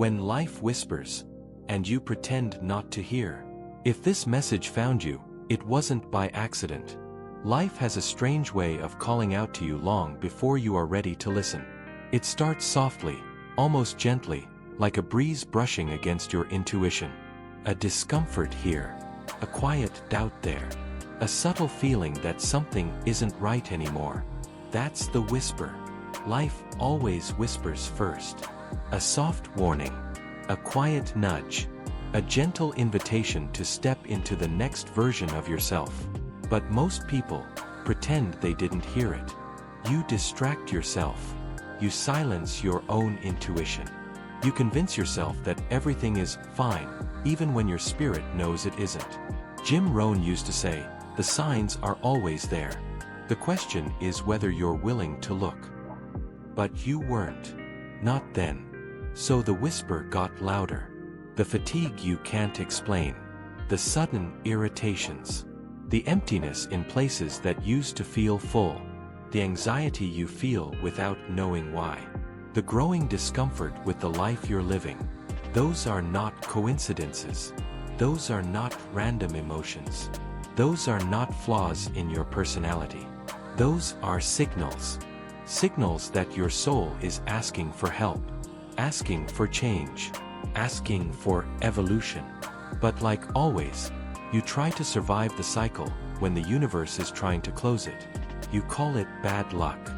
When life whispers, and you pretend not to hear. If this message found you, it wasn't by accident. Life has a strange way of calling out to you long before you are ready to listen. It starts softly, almost gently, like a breeze brushing against your intuition. A discomfort here, a quiet doubt there, a subtle feeling that something isn't right anymore. That's the whisper. Life always whispers first. A soft warning, a quiet nudge, a gentle invitation to step into the next version of yourself. But most people pretend they didn't hear it. You distract yourself. You silence your own intuition. You convince yourself that everything is fine, even when your spirit knows it isn't. Jim Rohn used to say, "The signs are always there. The question is whether you're willing to look." But you weren't. Not then. So the whisper got louder. The fatigue you can't explain. The sudden irritations. The emptiness in places that used to feel full. The anxiety you feel without knowing why. The growing discomfort with the life you're living. Those are not coincidences. Those are not random emotions. Those are not flaws in your personality. Those are signals. Signals that your soul is asking for help. Asking for change. Asking for evolution. But like always, you try to survive the cycle when the universe is trying to close it. You call it bad luck.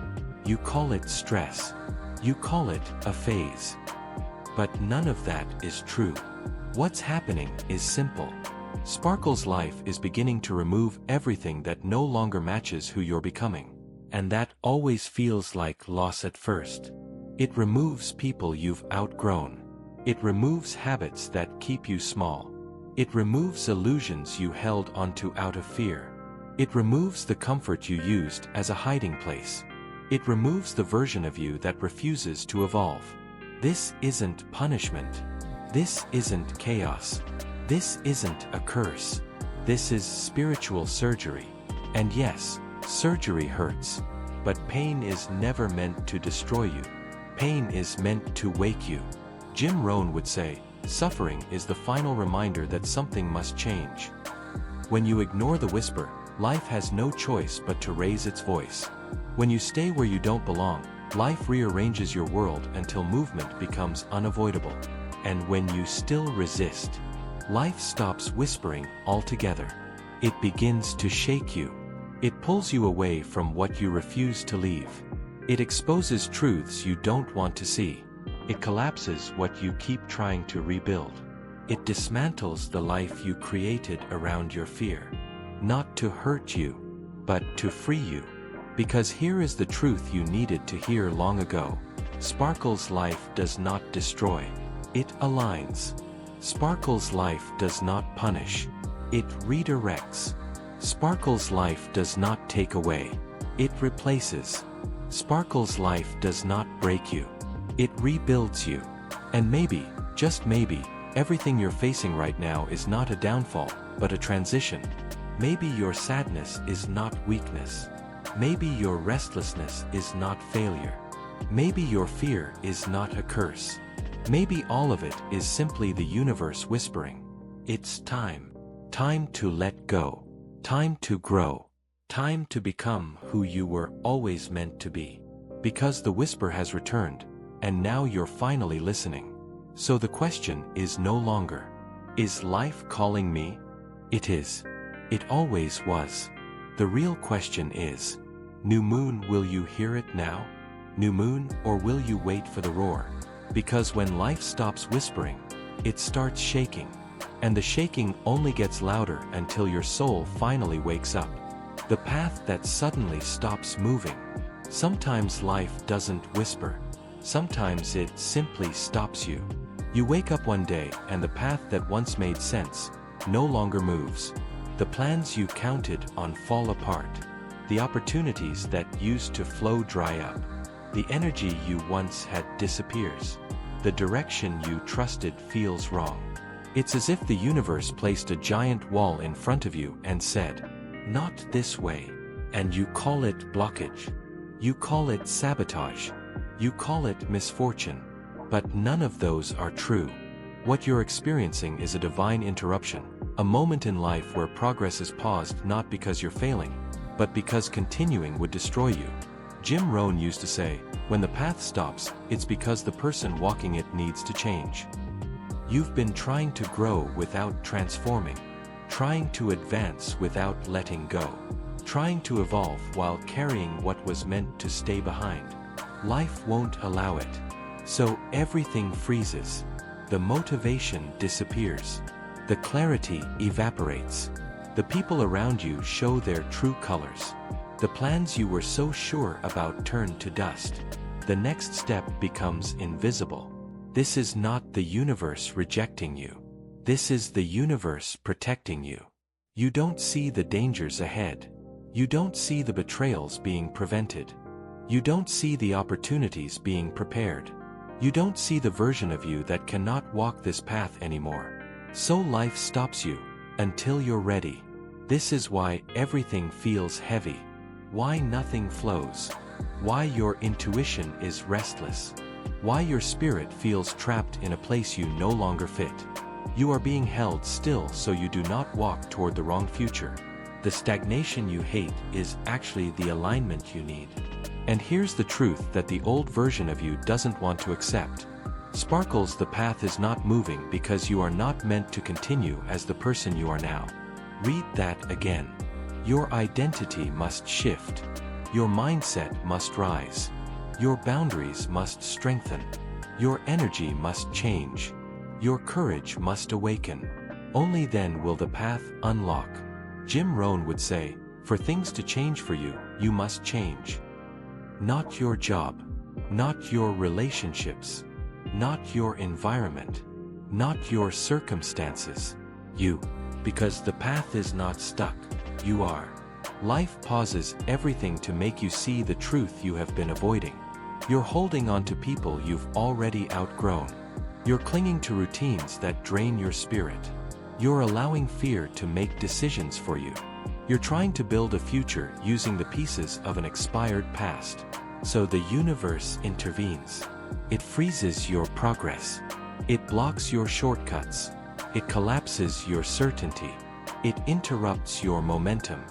You call it stress. You call it a phase. But none of that is true. What's happening is simple. Sparkle's life is beginning to remove everything that no longer matches who you're becoming. And that always feels like loss at first. It removes people you've outgrown. It removes habits that keep you small. It removes illusions you held onto out of fear. It removes the comfort you used as a hiding place. It removes the version of you that refuses to evolve. This isn't punishment. This isn't chaos. This isn't a curse. This is spiritual surgery. And yes, surgery hurts. But pain is never meant to destroy you. Pain is meant to wake you. Jim Rohn would say, suffering is the final reminder that something must change. When you ignore the whisper, life has no choice but to raise its voice. When you stay where you don't belong, life rearranges your world until movement becomes unavoidable. And when you still resist, life stops whispering altogether. It begins to shake you. It pulls you away from what you refuse to leave. It exposes truths you don't want to see. It collapses what you keep trying to rebuild. It dismantles the life you created around your fear. Not to hurt you, but to free you. Because here is the truth you needed to hear long ago. Sparkle's life does not destroy. It aligns. Sparkle's life does not punish. It redirects. Sparkle's life does not take away. It replaces. Sparkle's life does not break you. It rebuilds you. And maybe, just maybe, everything you're facing right now is not a downfall, but a transition. Maybe your sadness is not weakness. Maybe your restlessness is not failure. Maybe your fear is not a curse. Maybe all of it is simply the universe whispering. It's time. Time to let go. Time to grow. Time to become who you were always meant to be. Because the whisper has returned, and now you're finally listening. So the question is no longer, is life calling me? It is. It always was. The real question is, new moon, will you hear it now? New moon, or will you wait for the roar? Because when life stops whispering, it starts shaking. And the shaking only gets louder until your soul finally wakes up. The path that suddenly stops moving. Sometimes life doesn't whisper. Sometimes it simply stops you. You wake up one day and the path that once made sense no longer moves. The plans you counted on fall apart. The opportunities that used to flow dry up. The energy you once had disappears. The direction you trusted feels wrong. It's as if the universe placed a giant wall in front of you and said, "Not this way." And you call it blockage. You call it sabotage. You call it misfortune. But none of those are true. What you're experiencing is a divine interruption, a moment in life where progress is paused not because you're failing, but because continuing would destroy you. Jim Rohn used to say, when the path stops, it's because the person walking it needs to change. You've been trying to grow without transforming, trying to advance without letting go, trying to evolve while carrying what was meant to stay behind. Life won't allow it. So everything freezes. The motivation disappears. The clarity evaporates. The people around you show their true colors. The plans you were so sure about turn to dust. The next step becomes invisible. This is not the universe rejecting you. This is the universe protecting you. You don't see the dangers ahead. You don't see the betrayals being prevented. You don't see the opportunities being prepared. You don't see the version of you that cannot walk this path anymore. So life stops you until you're ready. This is why everything feels heavy. Why nothing flows. Why your intuition is restless. Why your spirit feels trapped in a place you no longer fit. You are being held still so you do not walk toward the wrong future. The stagnation you hate is actually the alignment you need. And here's the truth that the old version of you doesn't want to accept. Sparkles, the path is not moving because you are not meant to continue as the person you are now. Read that again. Your identity must shift. Your mindset must rise. Your boundaries must strengthen. Your energy must change. Your courage must awaken. Only then will the path unlock. Jim Rohn would say, for things to change for you, you must change. Not your job. Not your relationships. Not your environment. Not your circumstances. You. Because the path is not stuck. You are. Life pauses everything to make you see the truth you have been avoiding. You're holding on to people you've already outgrown. You're clinging to routines that drain your spirit. You're allowing fear to make decisions for you. You're trying to build a future using the pieces of an expired past. So the universe intervenes. It freezes your progress. It blocks your shortcuts. It collapses your certainty. It interrupts your momentum.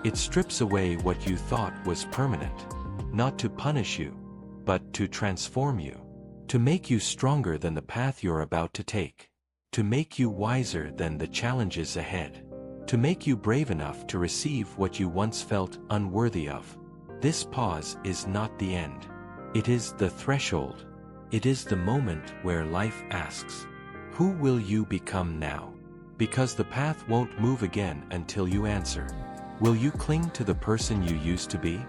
It strips away what you thought was permanent. Not to punish you, but to transform you. To make you stronger than the path you're about to take. To make you wiser than the challenges ahead. To make you brave enough to receive what you once felt unworthy of. This pause is not the end. It is the threshold. It is the moment where life asks, who will you become now? Because the path won't move again until you answer. Will you cling to the person you used to be?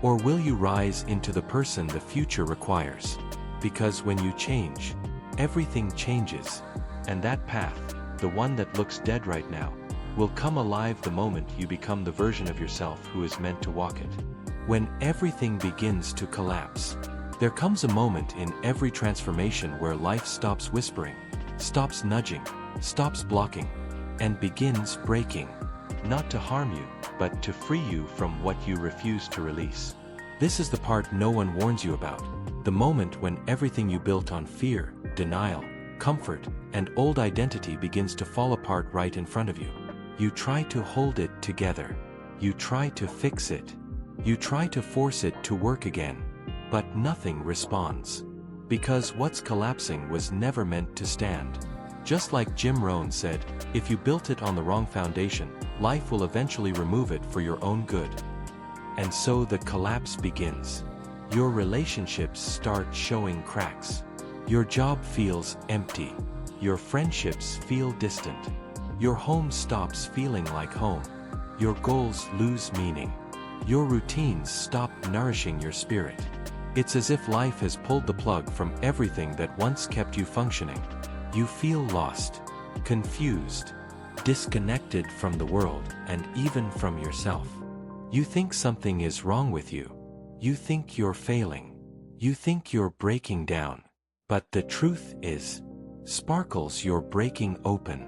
Or will you rise into the person the future requires? Because when you change, everything changes. And that path, the one that looks dead right now, will come alive the moment you become the version of yourself who is meant to walk it. When everything begins to collapse, there comes a moment in every transformation where life stops whispering, stops nudging, stops blocking, and begins breaking. Not to harm you, but to free you from what you refuse to release. This is the part no one warns you about. The moment when everything you built on fear, denial, comfort, and old identity begins to fall apart right in front of you. You try to hold it together. You try to fix it. You try to force it to work again. But nothing responds. Because what's collapsing was never meant to stand. Just like Jim Rohn said, if you built it on the wrong foundation, life will eventually remove it for your own good. And so the collapse begins. Your relationships start showing cracks. Your job feels empty. Your friendships feel distant. Your home stops feeling like home. Your goals lose meaning. Your routines stop nourishing your spirit. It's as if life has pulled the plug from everything that once kept you functioning. You feel lost, confused, disconnected from the world and even from yourself. You think something is wrong with you. You think you're failing. You think you're breaking down. But the truth is, Sparkles, you're breaking open.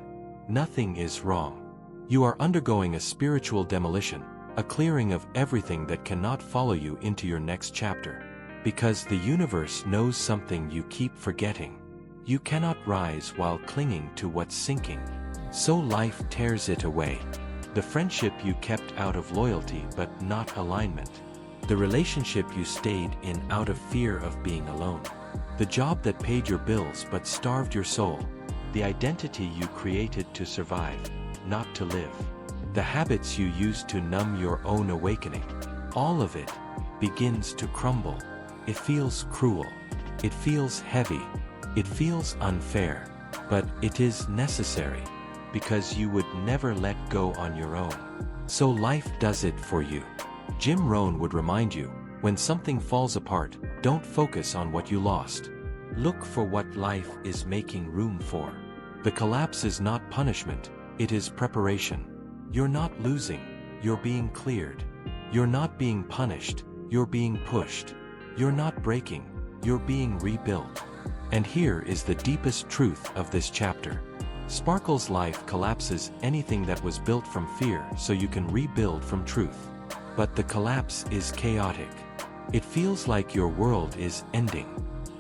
Nothing is wrong. You are undergoing a spiritual demolition, a clearing of everything that cannot follow you into your next chapter. Because the universe knows something you keep forgetting. You cannot rise while clinging to what's sinking. So life tears it away. The friendship you kept out of loyalty but not alignment. The relationship you stayed in out of fear of being alone. The job that paid your bills but starved your soul. The identity you created to survive, not to live. The habits you used to numb your own awakening. All of it begins to crumble. It feels cruel. It feels heavy. It feels unfair. But it is necessary. Because you would never let go on your own. So life does it for you. Jim Rohn would remind you, when something falls apart, don't focus on what you lost. Look for what life is making room for. The collapse is not punishment, it is preparation. You're not losing, you're being cleared. You're not being punished, you're being pushed. You're not breaking, you're being rebuilt. And here is the deepest truth of this chapter. Sparkle's life collapses anything that was built from fear so you can rebuild from truth. But the collapse is chaotic. It feels like your world is ending.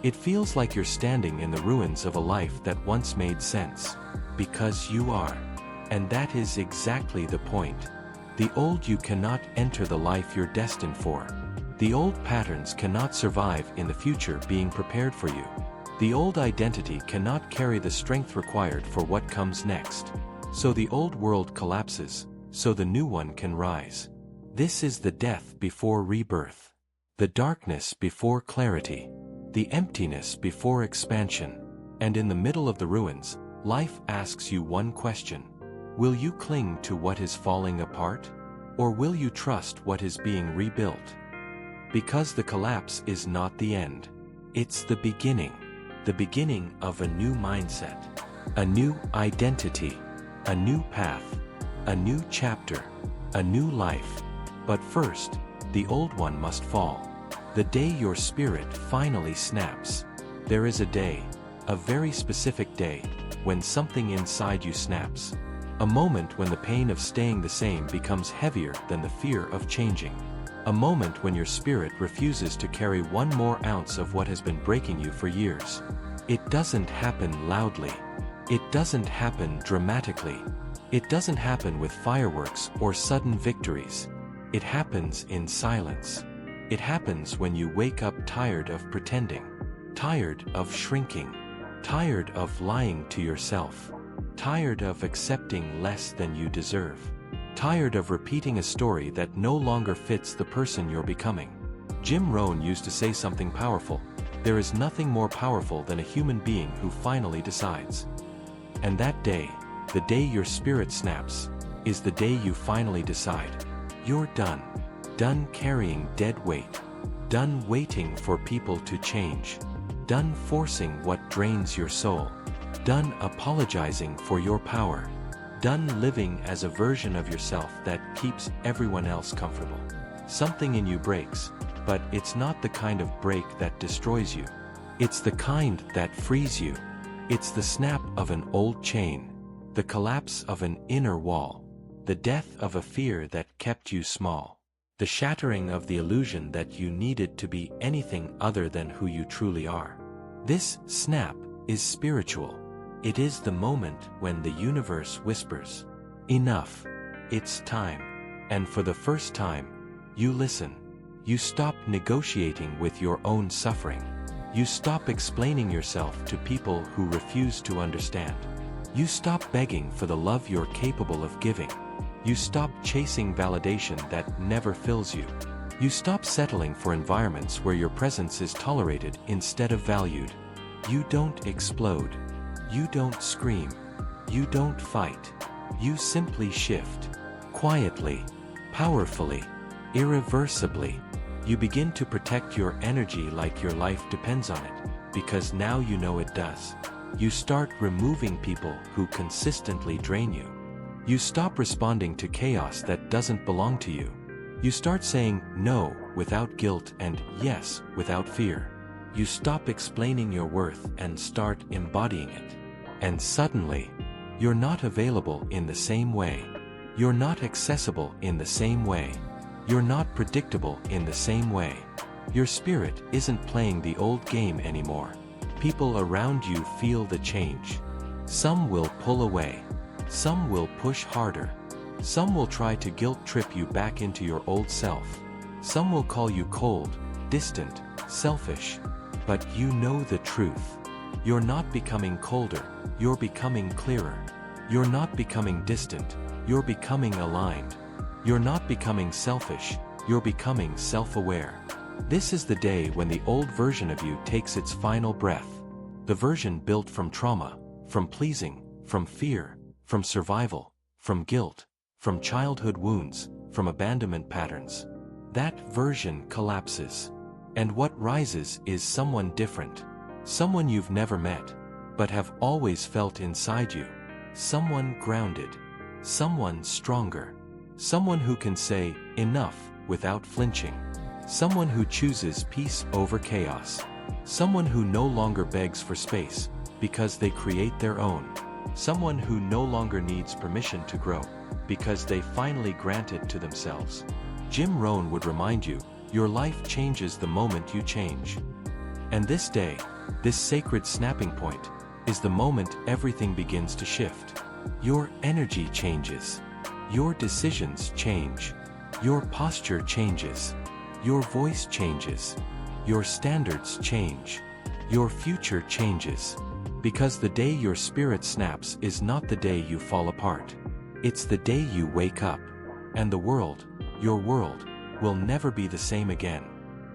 It feels like you're standing in the ruins of a life that once made sense. Because you are. And that is exactly the point. The old you cannot enter the life you're destined for. The old patterns cannot survive in the future being prepared for you. The old identity cannot carry the strength required for what comes next. So the old world collapses, so the new one can rise. This is the death before rebirth. The darkness before clarity. The emptiness before expansion. And in the middle of the ruins, life asks you one question. Will you cling to what is falling apart? Or will you trust what is being rebuilt? Because the collapse is not the end. It's the beginning. The beginning of a new mindset. A new identity. A new path. A new chapter. A new life. But first, the old one must fall. The day your spirit finally snaps. There is a day, a very specific day, when something inside you snaps. A moment when the pain of staying the same becomes heavier than the fear of changing. A moment when your spirit refuses to carry one more ounce of what has been breaking you for years. It doesn't happen loudly. It doesn't happen dramatically. It doesn't happen with fireworks or sudden victories. It happens in silence. It happens when you wake up tired of pretending, tired of shrinking, tired of lying to yourself, tired of accepting less than you deserve, tired of repeating a story that no longer fits the person you're becoming. Jim Rohn used to say something powerful. There is nothing more powerful than a human being who finally decides. And that day, the day your spirit snaps, is the day you finally decide. You're done. Done carrying dead weight. Done waiting for people to change. Done forcing what drains your soul. Done apologizing for your power. Done living as a version of yourself that keeps everyone else comfortable. Something in you breaks, but it's not the kind of break that destroys you. It's the kind that frees you. It's the snap of an old chain. The collapse of an inner wall. The death of a fear that kept you small. The shattering of the illusion that you needed to be anything other than who you truly are. This snap is spiritual. It is the moment when the universe whispers, "Enough. It's time." And for the first time, you listen. You stop negotiating with your own suffering. You stop explaining yourself to people who refuse to understand. You stop begging for the love you're capable of giving. You stop chasing validation that never fills you. You stop settling for environments where your presence is tolerated instead of valued. You don't explode. You don't scream. You don't fight. You simply shift. Quietly, powerfully, irreversibly. You begin to protect your energy like your life depends on it, because now you know it does. You start removing people who consistently drain you. You stop responding to chaos that doesn't belong to you. You start saying no without guilt and yes without fear. You stop explaining your worth and start embodying it. And suddenly, you're not available in the same way. You're not accessible in the same way. You're not predictable in the same way. Your spirit isn't playing the old game anymore. People around you feel the change. Some will pull away. Some will push harder. Some will try to guilt-trip you back into your old self. Some will call you cold, distant, selfish. But you know the truth. You're not becoming colder, you're becoming clearer. You're not becoming distant, you're becoming aligned. You're not becoming selfish, you're becoming self-aware. This is the day when the old version of you takes its final breath. The version built from trauma, from pleasing, from fear, from survival, from guilt, from childhood wounds, from abandonment patterns. That version collapses. And what rises is someone different. Someone you've never met, but have always felt inside you. Someone grounded. Someone stronger. Someone who can say, enough, without flinching. Someone who chooses peace over chaos. Someone who no longer begs for space, because they create their own. Someone who no longer needs permission to grow, because they finally grant it to themselves. Jim Rohn would remind you, your life changes the moment you change. And this day, this sacred snapping point, is the moment everything begins to shift. Your energy changes. Your decisions change. Your posture changes. Your voice changes. Your standards change. Your future changes. Because the day your spirit snaps is not the day you fall apart. It's the day you wake up. And the world, your world, will never be the same again.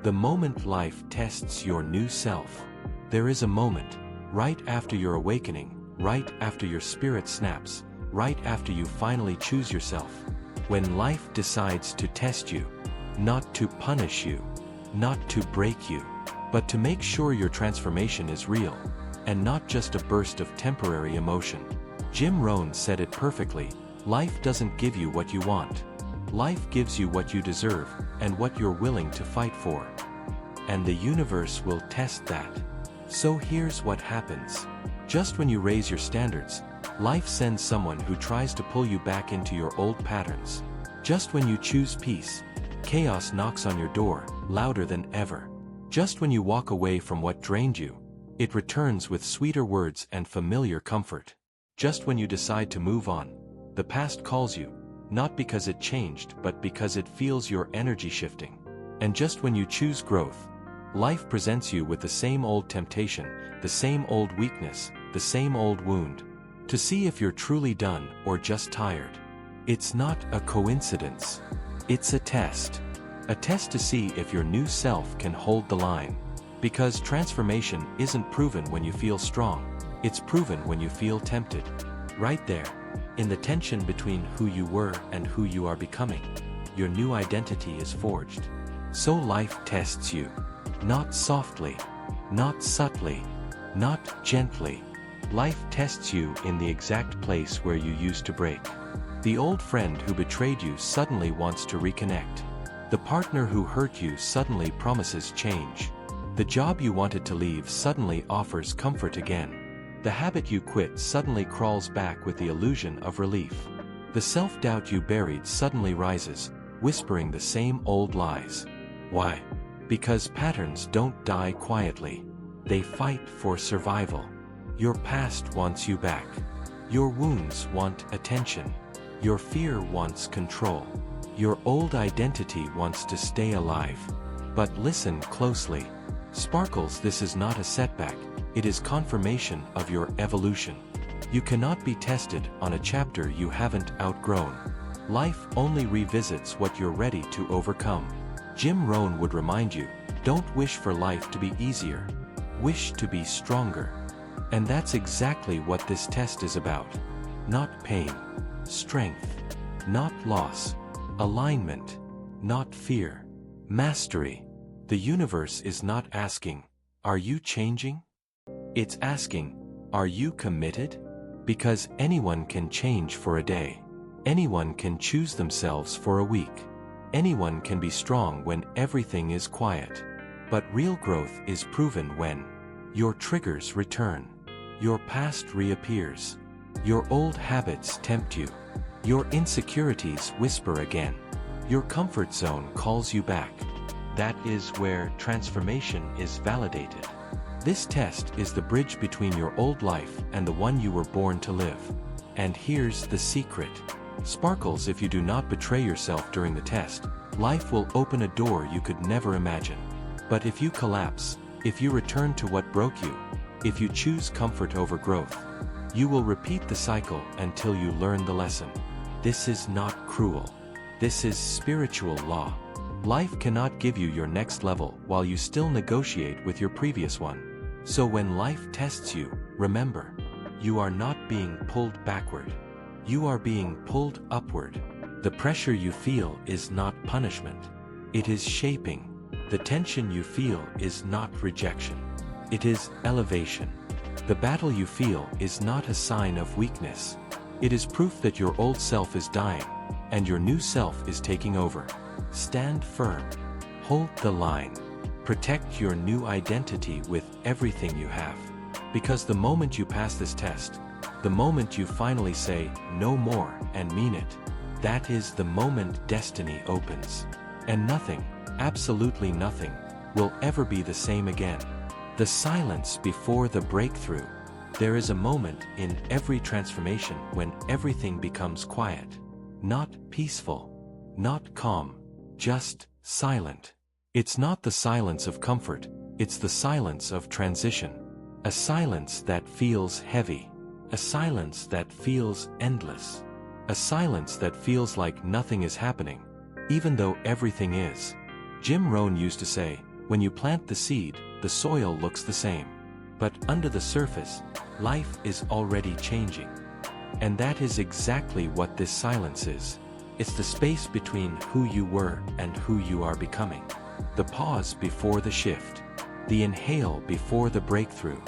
The moment life tests your new self. There is a moment, right after your awakening, right after your spirit snaps, right after you finally choose yourself, when life decides to test you, not to punish you, not to break you, but to make sure your transformation is real, and not just a burst of temporary emotion. Jim Rohn said it perfectly, life doesn't give you what you want. Life gives you what you deserve, and what you're willing to fight for. And the universe will test that. So here's what happens. Just when you raise your standards, life sends someone who tries to pull you back into your old patterns. Just when you choose peace, chaos knocks on your door, louder than ever. Just when you walk away from what drained you, it returns with sweeter words and familiar comfort. Just when you decide to move on, the past calls you, not because it changed but because it feels your energy shifting. And just when you choose growth, life presents you with the same old temptation, the same old weakness, the same old wound, to see if you're truly done or just tired. It's not a coincidence. It's a test. A test to see if your new self can hold the line. Because transformation isn't proven when you feel strong, it's proven when you feel tempted. Right there, in the tension between who you were and who you are becoming, your new identity is forged. So life tests you. Not softly, not subtly, not gently. Life tests you in the exact place where you used to break. The old friend who betrayed you suddenly wants to reconnect. The partner who hurt you suddenly promises change. The job you wanted to leave suddenly offers comfort again. The habit you quit suddenly crawls back with the illusion of relief. The self-doubt you buried suddenly rises, whispering the same old lies. Why? Because patterns don't die quietly. They fight for survival. Your past wants you back. Your wounds want attention. Your fear wants control. Your old identity wants to stay alive. But listen closely. Sparkles, this is not a setback, it is confirmation of your evolution. You cannot be tested on a chapter you haven't outgrown. Life only revisits what you're ready to overcome. Jim Rohn would remind you, don't wish for life to be easier. Wish to be stronger. And that's exactly what this test is about. Not pain. Strength. Not loss. Alignment. Not fear. Mastery. The universe is not asking, are you changing? It's asking, are you committed? Because anyone can change for a day. Anyone can choose themselves for a week. Anyone can be strong when everything is quiet. But real growth is proven when your triggers return. Your past reappears. Your old habits tempt you. Your insecurities whisper again. Your comfort zone calls you back. that is where transformation is validated. This test is the bridge between your old life and the one you were born to live. And here's the secret. Sparkles, if you do not betray yourself during the test, life will open a door you could never imagine. But if you collapse, if you return to what broke you, if you choose comfort over growth, you will repeat the cycle until you learn the lesson. This is not cruel. This is spiritual law. Life cannot give you your next level while you still negotiate with your previous one. So when life tests you, remember, you are not being pulled backward. You are being pulled upward. The pressure you feel is not punishment. It is shaping. The tension you feel is not rejection. It is elevation. The battle you feel is not a sign of weakness. It is proof that your old self is dying, and your new self is taking over. Stand firm. Hold the line. Protect your new identity with everything you have. Because the moment you pass this test, the moment you finally say, no more, and mean it, that is the moment destiny opens. And nothing, absolutely nothing, will ever be the same again. The silence before the breakthrough. There is a moment in every transformation when everything becomes quiet. Not peaceful. Not calm. Just silent. It's not the silence of comfort, it's the silence of transition. A silence that feels heavy. A silence that feels endless. A silence that feels like nothing is happening, even though everything is. Jim Rohn used to say, when you plant the seed, the soil looks the same. But under the surface, life is already changing. And that is exactly what this silence is. It's the space between who you were and who you are becoming. The pause before the shift. The inhale before the breakthrough.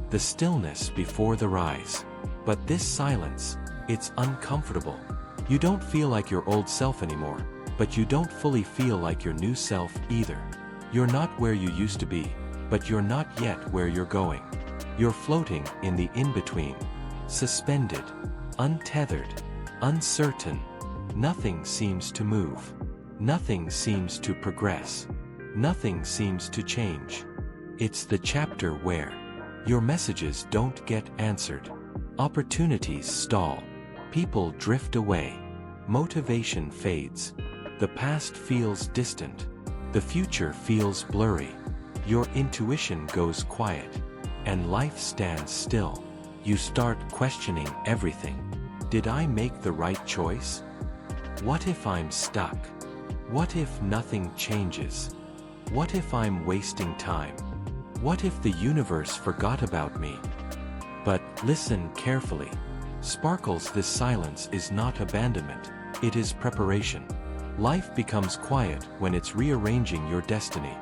The stillness before the rise. But this silence, it's uncomfortable. You don't feel like your old self anymore, but you don't fully feel like your new self either. You're not where you used to be, but you're not yet where you're going. You're floating in the in-between. Suspended. Untethered. Uncertain. Nothing seems to move. Nothing seems to progress. Nothing seems to change. It's the chapter where your messages don't get answered. Opportunities stall. People drift away. Motivation fades. The past feels distant. The future feels blurry. Your intuition goes quiet. And life stands still. You start questioning everything. Did I make the right choice? What if I'm stuck? What if nothing changes? What if I'm wasting time? What if the universe forgot about me? But listen carefully. Sparkles, this silence is not abandonment, it is preparation. Life becomes quiet when it's rearranging your destiny.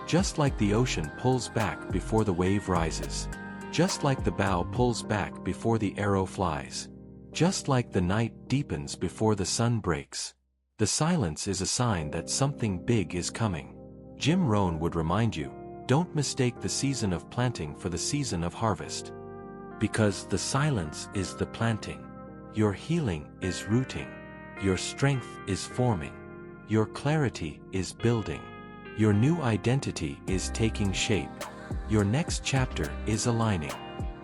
Just like the ocean pulls back before the wave rises. Just like the bow pulls back before the arrow flies. Just like the night deepens before the sun breaks. The silence is a sign that something big is coming. Jim Rohn would remind you, don't mistake the season of planting for the season of harvest. Because the silence is the planting. Your healing is rooting. Your strength is forming. Your clarity is building. Your new identity is taking shape. Your next chapter is aligning.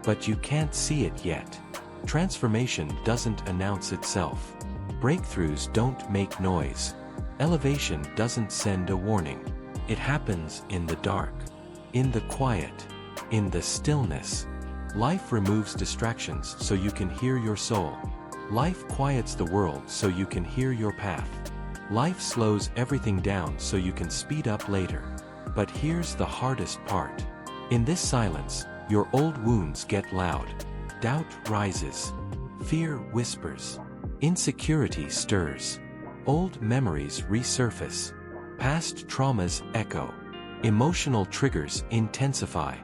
But you can't see it yet. Transformation doesn't announce itself. Breakthroughs don't make noise. Elevation doesn't send a warning. It happens in the dark, in the quiet, in the stillness. Life removes distractions so you can hear your soul. Life quiets the world so you can hear your path. Life slows everything down so you can speed up later. But here's the hardest part. In this silence, your old wounds get loud. Doubt rises. Fear whispers. Insecurity stirs. Old memories resurface. Past traumas echo. Emotional triggers intensify.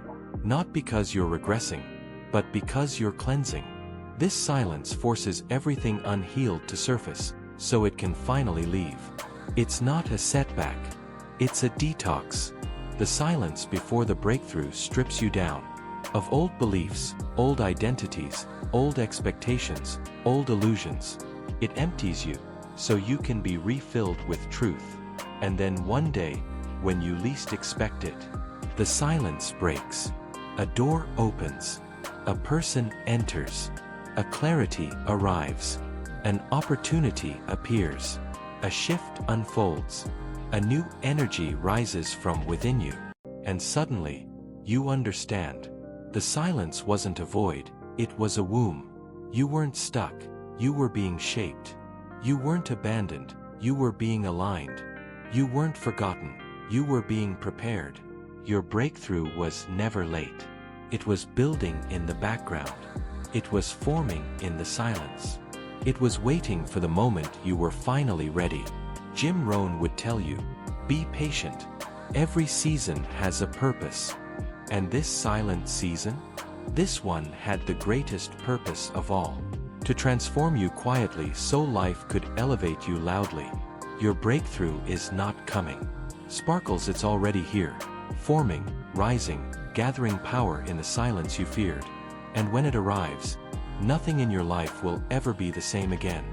Not because you're regressing, but because you're cleansing. This silence forces everything unhealed to surface, so it can finally leave. It's not a setback. It's a detox. The silence before the breakthrough strips you down. Of old beliefs, old identities, old expectations, old illusions. It empties you, so you can be refilled with truth. And then one day, when you least expect it. The silence breaks. A door opens. A person enters. A clarity arrives. An opportunity appears. A shift unfolds. A new energy rises from within you. And suddenly, you understand. The silence wasn't a void, it was a womb. You weren't stuck, you were being shaped. You weren't abandoned, you were being aligned. You weren't forgotten, you were being prepared. Your breakthrough was never late. It was building in the background. It was forming in the silence. It was waiting for the moment you were finally ready. Jim Rohn would tell you, be patient. Every season has a purpose. And this silent season? This one had the greatest purpose of all. To transform you quietly so life could elevate you loudly. Your breakthrough is not coming. Sparkles, it's already here. Forming, rising, gathering power in the silence you feared. And when it arrives, nothing in your life will ever be the same again.